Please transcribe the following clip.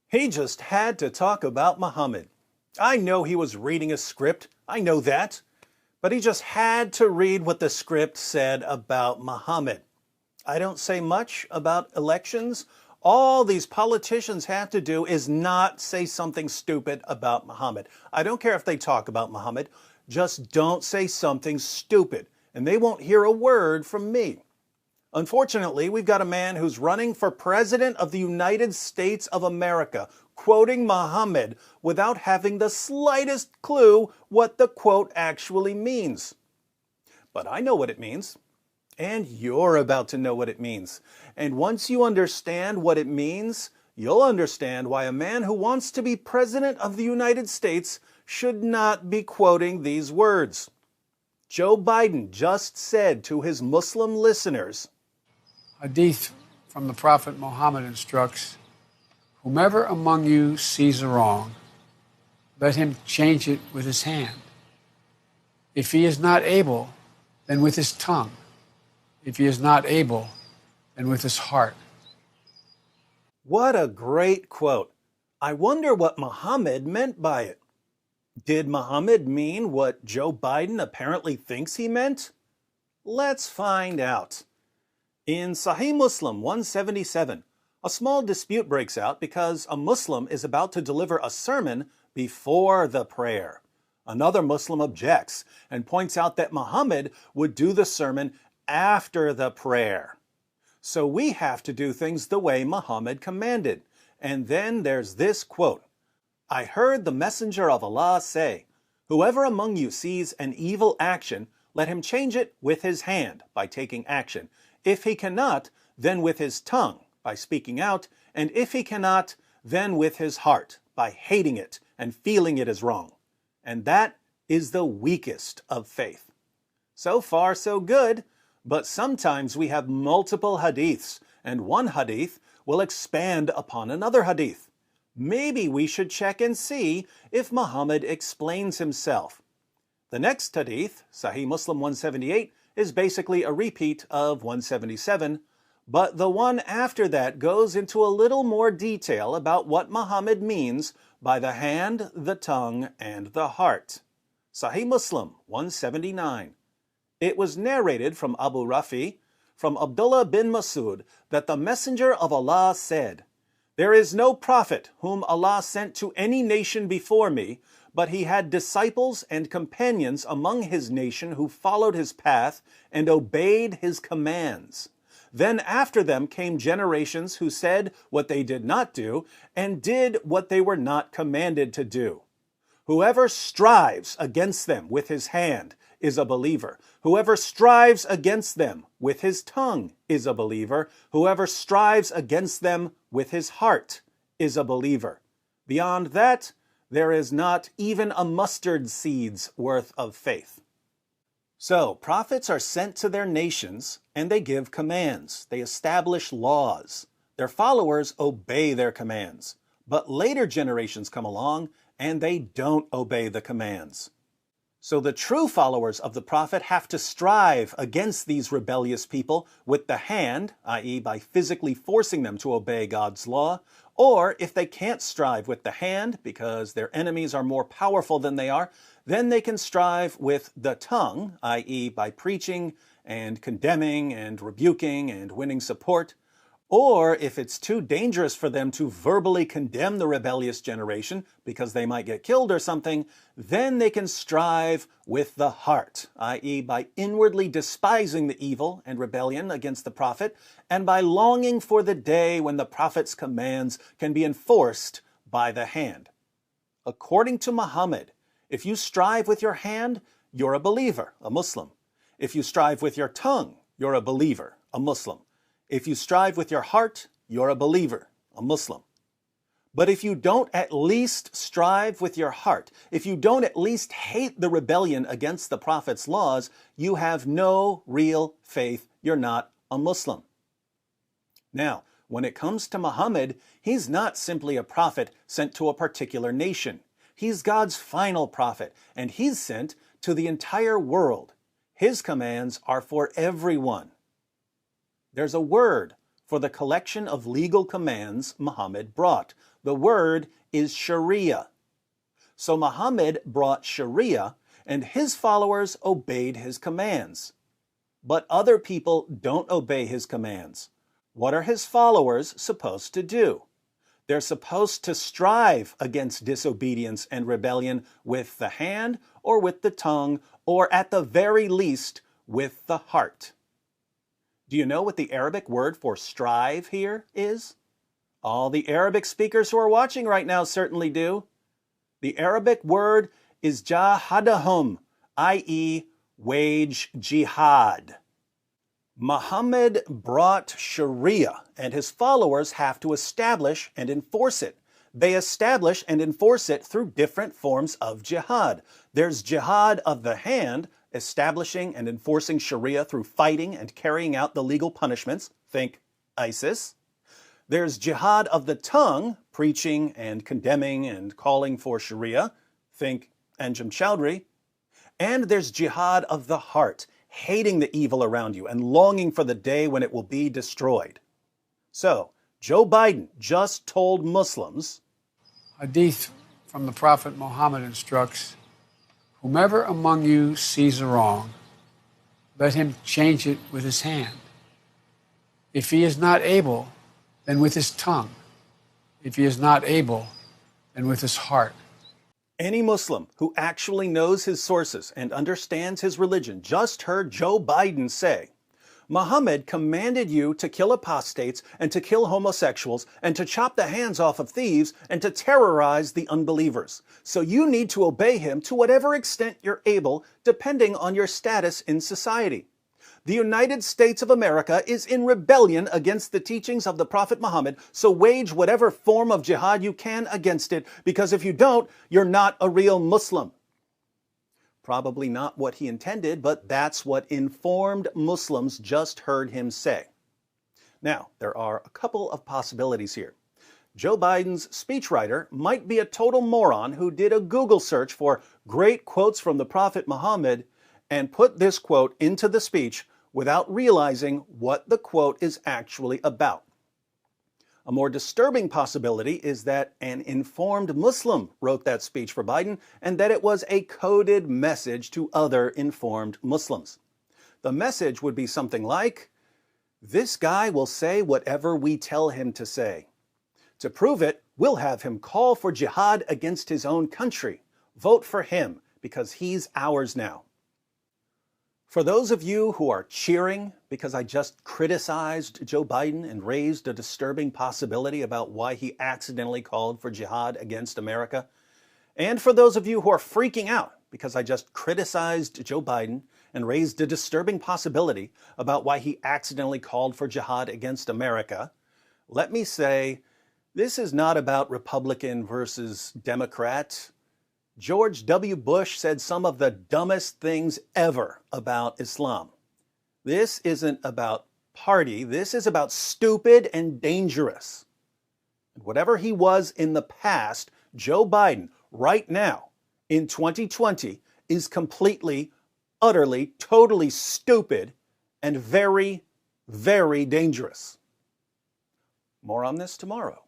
He just had to talk about Muhammad. I know he was reading a script, I know that. But he just had to read what the script said about Muhammad. I don't say much about elections. All these politicians have to do is not say something stupid about Muhammad. I don't care if they talk about Muhammad, just don't say something stupid, and they won't hear a word from me. Unfortunately, we've got a man who's running for President of the United States of America, quoting Muhammad without having the slightest clue what the quote actually means. But I know what it means, and you're about to know what it means. And once you understand what it means, you'll understand why a man who wants to be President of the United States should not be quoting these words. Joe Biden just said to his Muslim listeners, Hadith from the Prophet Muhammad instructs, whomever among you sees a wrong, let him change it with his hand. If he is not able, then with his tongue. If he is not able, then with his heart. What a great quote. I wonder what Muhammad meant by it. Did Muhammad mean what Joe Biden apparently thinks he meant? Let's find out. In Sahih Muslim 177, a small dispute breaks out because a Muslim is about to deliver a sermon before the prayer. Another Muslim objects and points out that Muhammad would do the sermon after the prayer. So we have to do things the way Muhammad commanded. And then there's this quote, I heard the Messenger of Allah say, whoever among you sees an evil action, let him change it with his hand by taking action. If he cannot, then with his tongue by speaking out, and if he cannot, then with his heart by hating it and feeling it is wrong. And that is the weakest of faith. So far, so good, but sometimes we have multiple hadiths, and one hadith will expand upon another hadith. Maybe we should check and see if Muhammad explains himself. The next hadith, Sahih Muslim 178, is basically a repeat of 177, but the one after that goes into a little more detail about what Muhammad means by the hand, the tongue, and the heart. Sahih Muslim 179. It was narrated from Abu Rafi, from Abdullah bin Masud, that the Messenger of Allah said, there is no prophet whom Allah sent to any nation before me, but he had disciples and companions among his nation who followed his path and obeyed his commands. Then after them came generations who said what they did not do and did what they were not commanded to do. Whoever strives against them with his hand is a believer. Whoever strives against them with his tongue is a believer. Whoever strives against them with his heart is a believer. Beyond that, there is not even a mustard seed's worth of faith. So, prophets are sent to their nations and they give commands. They establish laws. Their followers obey their commands. But later generations come along and they don't obey the commands. So the true followers of the prophet have to strive against these rebellious people with the hand, i.e. by physically forcing them to obey God's law, or if they can't strive with the hand because their enemies are more powerful than they are, then they can strive with the tongue, i.e. by preaching and condemning and rebuking and winning support. Or if it's too dangerous for them to verbally condemn the rebellious generation because they might get killed or something, then they can strive with the heart, i.e. by inwardly despising the evil and rebellion against the prophet, and by longing for the day when the prophet's commands can be enforced by the hand. According to Muhammad, if you strive with your hand, you're a believer, a Muslim. If you strive with your tongue, you're a believer, a Muslim. If you strive with your heart, you're a believer, a Muslim. But if you don't at least strive with your heart, if you don't at least hate the rebellion against the Prophet's laws, you have no real faith. You're not a Muslim. Now, when it comes to Muhammad, he's not simply a prophet sent to a particular nation. He's God's final prophet, and he's sent to the entire world. His commands are for everyone. There's a word for the collection of legal commands Muhammad brought. The word is Sharia. So Muhammad brought Sharia, and his followers obeyed his commands. But other people don't obey his commands. What are his followers supposed to do? They're supposed to strive against disobedience and rebellion with the hand or with the tongue, or at the very least, with the heart. Do you know what the Arabic word for strive here is? All the Arabic speakers who are watching right now certainly do. The Arabic word is jahadahum, i.e., wage jihad. Muhammad brought Sharia, and his followers have to establish and enforce it. They establish and enforce it through different forms of jihad. There's jihad of the hand, establishing and enforcing Sharia through fighting and carrying out the legal punishments. Think ISIS. There's jihad of the tongue, preaching and condemning and calling for Sharia. Think Anjem Choudhury. And there's jihad of the heart, hating the evil around you and longing for the day when it will be destroyed. So, Joe Biden just told Muslims, Hadith from the Prophet Muhammad instructs, whomever among you sees a wrong, let him change it with his hand. If he is not able, then with his tongue. If he is not able, then with his heart. any Muslim who actually knows his sources and understands his religion just heard Joe Biden say, Muhammad commanded you to kill apostates and to kill homosexuals and to chop the hands off of thieves and to terrorize the unbelievers. So you need to obey him to whatever extent you're able, depending on your status in society. The United States of America is in rebellion against the teachings of the Prophet Muhammad, so wage whatever form of jihad you can against it, because if you don't, you're not a real Muslim. Probably not what he intended, but that's what informed Muslims just heard him say. Now, there are a couple of possibilities here. Joe Biden's speechwriter might be a total moron who did a Google search for great quotes from the Prophet Muhammad and put this quote into the speech without realizing what the quote is actually about. A more disturbing possibility is that an informed Muslim wrote that speech for Biden and that it was a coded message to other informed Muslims. The message would be something like, "This guy will say whatever we tell him to say. To prove it, we'll have him call for jihad against his own country. Vote for him because he's ours now." For those of you who are cheering because I just criticized Joe Biden and raised a disturbing possibility about why he accidentally called for jihad against America, and for those of you who are freaking out because I just criticized Joe Biden and raised a disturbing possibility about why he accidentally called for jihad against America, let me say, this is not about Republican versus Democrat. George W. Bush said some of the dumbest things ever about Islam. This isn't about party. This is about stupid and dangerous. And whatever he was in the past, Joe Biden, right now, in 2020, is completely, utterly, totally stupid and very, very dangerous. More on this tomorrow.